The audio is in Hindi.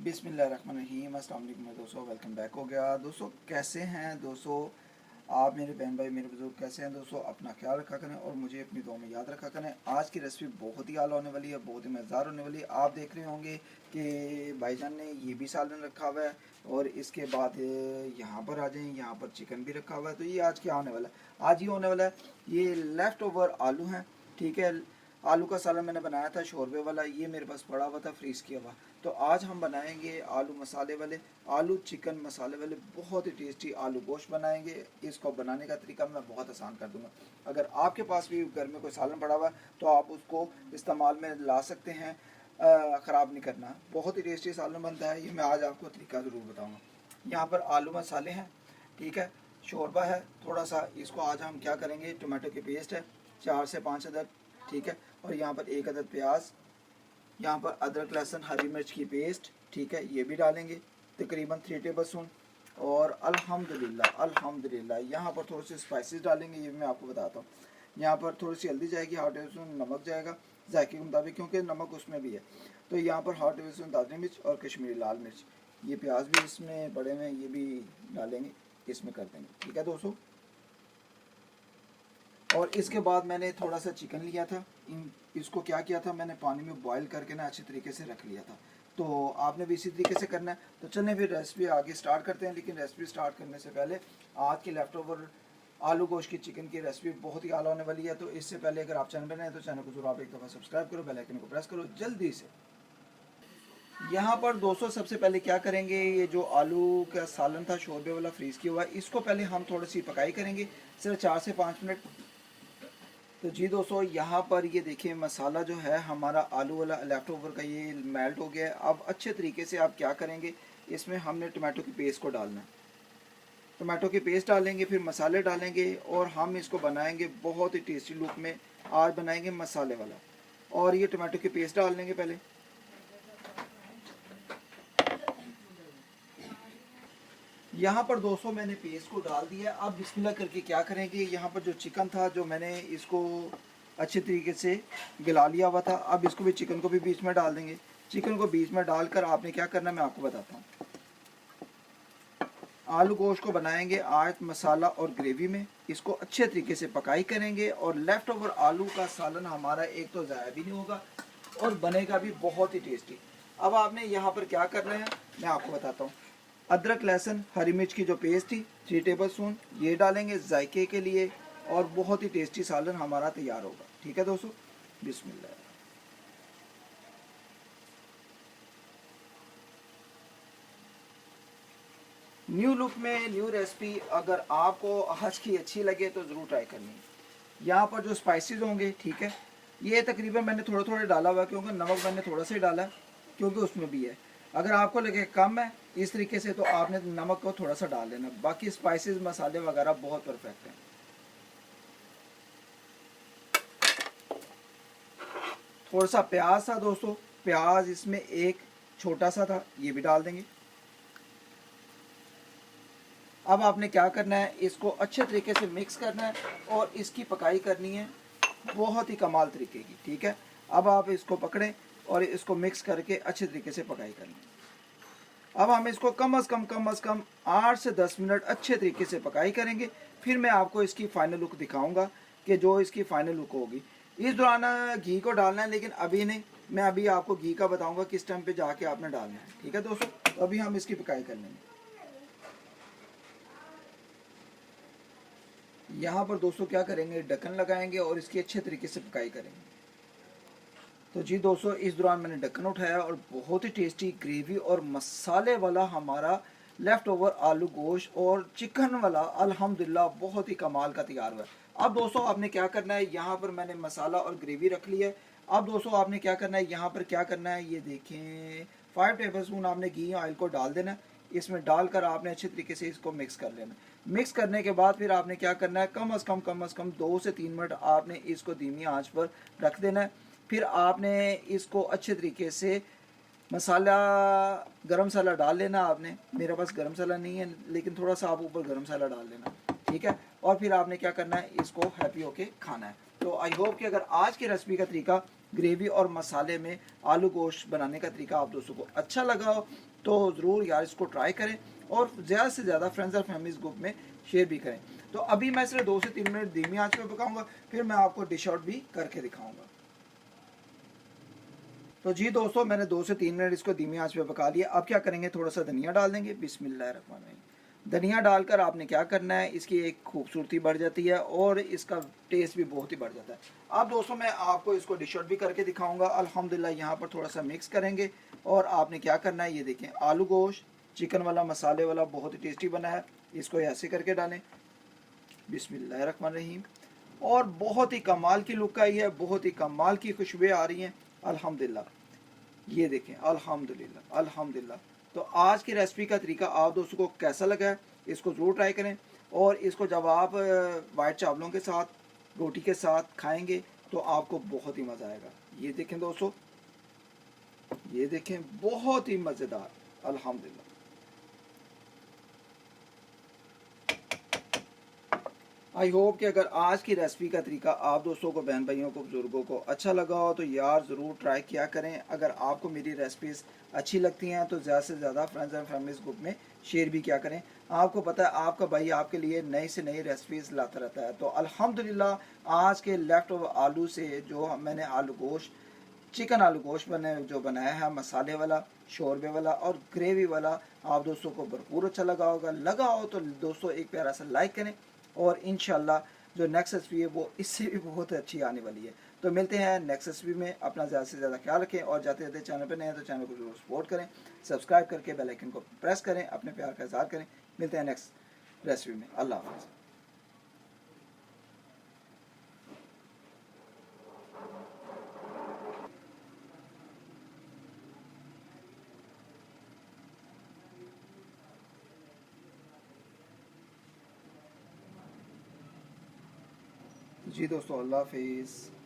बिस्मिल्लाहिर्रहमानिर्रहीम। अस्सलाम वालेकुम दोस्तों, वेलकम बैक हो गया। दोस्तों कैसे हैं दोस्तों आप, मेरे बहन भाई मेरे बुजुर्ग कैसे हैं दोस्तों? अपना ख्याल रखा करें और मुझे अपनी दुआ में याद रखा करें। आज की रेसिपी बहुत ही आला होने वाली है, बहुत ही मज़ेदार होने वाली है। आप देख रहे होंगे कि भाईजान ने ये भी सालन रखा हुआ है और इसके बाद यहाँ पर आ जाएं, यहाँ पर चिकन भी रखा हुआ है। तो ये आज क्या होने वाला है? आज ये होने वाला है, ये लेफ़्ट ओवर आलू हैं, ठीक है। आलू का सालन मैंने बनाया था शोरबे वाला, ये मेरे पास पड़ा हुआ था फ्रीज किया हुआ। तो आज हम बनाएंगे आलू मसाले वाले, आलू चिकन मसाले वाले बहुत ही टेस्टी आलू गोश्त बनाएंगे। इसको बनाने का तरीका मैं बहुत आसान कर दूंगा। अगर आपके पास भी घर में कोई सालन पड़ा हुआ है तो आप उसको इस्तेमाल में ला सकते हैं, ख़राब नहीं करना। बहुत ही टेस्टी सालन बनता है, ये मैं आज आपको तरीका ज़रूर बताऊँगा। यहाँ पर आलू मसाले हैं, ठीक है, शोरबा है थोड़ा सा। इसको आज हम क्या करेंगे, टमाटो की पेस्ट है 4 से 5 अदद, ठीक है, और यहाँ पर 1 अदद प्याज, यहाँ पर अदरक लहसुन हरी मिर्च की पेस्ट, ठीक है, ये भी डालेंगे तकरीबन 3 टेबल स्पून। और अल्हम्दुलिल्लाह यहाँ पर थोड़े से स्पाइसेस डालेंगे, ये मैं आपको बताता हूँ। यहाँ पर थोड़ी सी हल्दी जाएगी, हाफ टेबल स्पून नमक जाएगा जायके के मुताबिक, क्योंकि नमक उसमें भी है। तो यहाँ पर हाफ टेबल स्पून दादरी मिर्च और कश्मीरी लाल मिर्च, ये प्याज भी इसमें बड़े में ये भी डालेंगे, इसमें कर देंगे, ठीक है दोस्तों। और इसके बाद मैंने थोड़ा सा चिकन लिया था, इसको क्या किया था, मैंने पानी में बॉईल करके ना अच्छे तरीके से रख लिया था। तो आपने भी इसी तरीके से करना है। तो चलें फिर रेसिपी आगे स्टार्ट करते हैं। लेकिन रेसिपी स्टार्ट करने से पहले आज की लेफ्ट ओवर आलू गोश्त की चिकन की रेसिपी बहुत ही आला होने वाली है। तो इससे पहले अगर आप चैनल पर नए हैं तो चैनल को जरूर आप एक दफ़ा सब्सक्राइब करो, बेल आइकन को प्रेस करो जल्दी से। यहाँ पर दोस्तों सबसे पहले क्या करेंगे, ये जो आलू का सालन था शोरबे वाला फ्रीज़ किया हुआ है, इसको पहले हम थोड़ी सी पकाई करेंगे, सिर्फ 4 से 5 मिनट। तो जी दोस्तों यहाँ पर ये देखिए मसाला जो है हमारा आलू वाला लेफ्ट ओवर का ये मेल्ट हो गया है। अब अच्छे तरीके से आप क्या करेंगे, इसमें हमने टमाटो की पेस्ट को डालना है। टमाटो की पेस्ट डालेंगे, फिर मसाले डालेंगे और हम इसको बनाएंगे बहुत ही टेस्टी लुक में। आज बनाएंगे मसाले वाला। और ये टमाटो की पेस्ट डाल लेंगे पहले। यहाँ पर दोस्तों मैंने पेस्ट को डाल दिया। अब बिस्मिल्लाह करके क्या करेंगे, यहाँ पर जो चिकन था जो मैंने इसको अच्छे तरीके से गला लिया हुआ था, अब इसको भी चिकन को भी बीच में डाल देंगे। चिकन को बीच में डालकर आपने क्या करना है मैं आपको बताता हूँ। आलू गोश्त को बनाएंगे आज मसाला और ग्रेवी में, इसको अच्छे तरीके से पकाई करेंगे और लेफ्ट ओवर आलू का सालन हमारा एक तो ज़ाया भी नहीं होगा और बनेगा भी बहुत ही टेस्टी। अब आपने यहाँ पर क्या करना है मैं आपको बताता हूँ। अदरक लहसुन हरी मिर्च की जो पेस्ट थी 3 टेबल स्पून ये डालेंगे जायके के लिए और बहुत ही टेस्टी सालन हमारा तैयार होगा, ठीक है दोस्तों। बिस्मिल्लाह। न्यू लुक में न्यू रेसिपी अगर आपको आज की अच्छी लगे तो ज़रूर ट्राई करनी है। यहाँ पर जो स्पाइसेस होंगे, ठीक है, ये तकरीबन मैंने थोड़ा थोड़ा डाला हुआ क्योंकि नमक मैंने थोड़ा सा ही डाला क्योंकि उसमें भी है। अगर आपको लगे कम है इस तरीके से तो आपने नमक को थोड़ा सा डाल लेना। बाकी स्पाइसेस मसाले वगैरह बहुत परफेक्ट हैं। थोड़ा सा प्याज था दोस्तों, प्याज इसमें एक छोटा सा था, ये भी डाल देंगे। अब आपने क्या करना है, इसको अच्छे तरीके से मिक्स करना है और इसकी पकाई करनी है बहुत ही कमाल तरीके की, ठीक है। अब आप इसको पकड़ें और इसको मिक्स करके अच्छे तरीके से पकाई करनी है। अब हम इसको कम अज़ कम 8 से 10 मिनट अच्छे तरीके से पकाई करेंगे। फिर मैं आपको इसकी फ़ाइनल लुक दिखाऊंगा कि जो इसकी फ़ाइनल लुक होगी। इस दौरान घी को डालना है, लेकिन अभी नहीं, मैं अभी आपको घी का बताऊंगा किस टाइम पे जाके आपने डालना है, ठीक है दोस्तों। तो अभी हम इसकी पकाई कर लेंगे। यहाँ पर दोस्तों क्या करेंगे, ढक्कन लगाएंगे और इसकी अच्छे तरीके से पकाई करेंगे। तो जी दोस्तों इस दौरान मैंने ढक्कन उठाया और बहुत ही टेस्टी ग्रेवी और मसाले वाला हमारा लेफ़्ट ओवर आलू गोश्त और चिकन वाला अल्हम्दुलिल्लाह बहुत ही कमाल का तैयार हुआ है। अब दोस्तों आपने क्या करना है, यहाँ पर मैंने मसाला और ग्रेवी रख ली है। अब दोस्तों आपने क्या करना है, यहाँ पर क्या करना है, ये देखें 5 टेबल स्पून आपने घी ऑयल को डाल देना। इसमें डालकर आपने अच्छे तरीके से इसको मिक्स कर लेना। मिक्स करने के बाद फिर आपने क्या करना है, कम अज़ कम 2 से 3 मिनट आपने इसको धीमी आंच पर रख देना है। फिर आपने इसको अच्छे तरीके से मसाला गरम मसाला डाल लेना आपने। मेरे पास गरम मसाला नहीं है लेकिन थोड़ा सा आप ऊपर गरम मसाला डाल लेना, ठीक है। और फिर आपने क्या करना है, इसको हैप्पी होके खाना है। तो आई होप कि अगर आज की रेसिपी का तरीका ग्रेवी और मसाले में आलू गोश्त बनाने का तरीका आप दोस्तों को अच्छा लगा हो तो ज़रूर यार इसको ट्राई करें और ज़्यादा से ज़्यादा फ्रेंड्स और फैमिलीज ग्रुप में शेयर भी करें। तो अभी मैं सिर्फ 2 से 3 मिनट धीमी आंच पे पकाऊंगा, फिर मैं आपको डिश आउट भी करके दिखाऊंगा। तो जी दोस्तों, मैंने 2 से 3 मिनट इसको धीमी आंच पे पका लिया। अब क्या करेंगे, थोड़ा सा धनिया डाल देंगे। बिस्मिल्लाहिर्रहमानिर्रहीम। धनिया डालकर आपने क्या करना है, इसकी एक खूबसूरती बढ़ जाती है और इसका टेस्ट भी बहुत ही बढ़ जाता है। अब दोस्तों मैं आपको इसको डिश आउट भी करके दिखाऊंगा। अल्हम्दुलिल्लाह यहाँ पर थोड़ा सा मिक्स करेंगे और आपने क्या करना है, ये देखें आलू गोश्त चिकन वाला मसाले वाला बहुत ही टेस्टी बना है। इसको ऐसे करके डालें, बिस्मिल्लाहिर्रहमानिर्रहीम। और बहुत ही कमाल की लुक आई है, बहुत ही कमाल की खुशबुएं आ रही हैं अल्हम्दुलिल्लाह। ये देखें अल्हम्दुलिल्लाह अल्हम्दुलिल्लाह। तो आज की रेसिपी का तरीका आप दोस्तों को कैसा लगा है, इसको ज़रूर ट्राई करें। और इसको जब आप वाइट चावलों के साथ रोटी के साथ खाएंगे तो आपको बहुत ही मज़ा आएगा। ये देखें दोस्तों, ये देखें बहुत ही मज़ेदार अल्हम्दुलिल्लाह। आई होप कि अगर आज की रेसिपी का तरीका आप दोस्तों को, बहन भाइयों को, बुजुर्गों को अच्छा लगा हो तो यार ज़रूर ट्राई किया करें। अगर आपको मेरी रेसिपीज़ अच्छी लगती हैं तो ज़्यादा से ज़्यादा फ्रेंड्स एंड फैमिलीज ग्रुप में शेयर भी किया करें। आपको पता है आपका भाई आपके लिए नई से नई रेसिपीज़ लाता रहता है। तो अल्हम्दुलिल्लाह आज के लेफ्ट ओवर आलू से जो मैंने आलू गोश्त चिकन आलू गोश्त जो बनाया है मसाले वाला, शोरबे वाला और ग्रेवी वाला, आप दोस्तों को भरपूर अच्छा लगा होगा। लगा हो तो दोस्तों एक प्यारा सा लाइक करें और इंशाल्लाह जो नेक्स्ट रेसिपी है वो इससे भी बहुत अच्छी आने वाली है। तो मिलते हैं नेक्स्ट रेसिपी में। अपना ज़्यादा से ज़्यादा ख्याल रखें और जाते जाते चैनल पर नए हैं तो चैनल को जरूर सपोर्ट करें, सब्सक्राइब करके बेल आइकन को प्रेस करें, अपने प्यार का इजहार करें। मिलते हैं नेक्स्ट रेसिपी में। अल्लाह हाफ़िज़। जी दोस्तों, अल्लाह हाफ़िज़।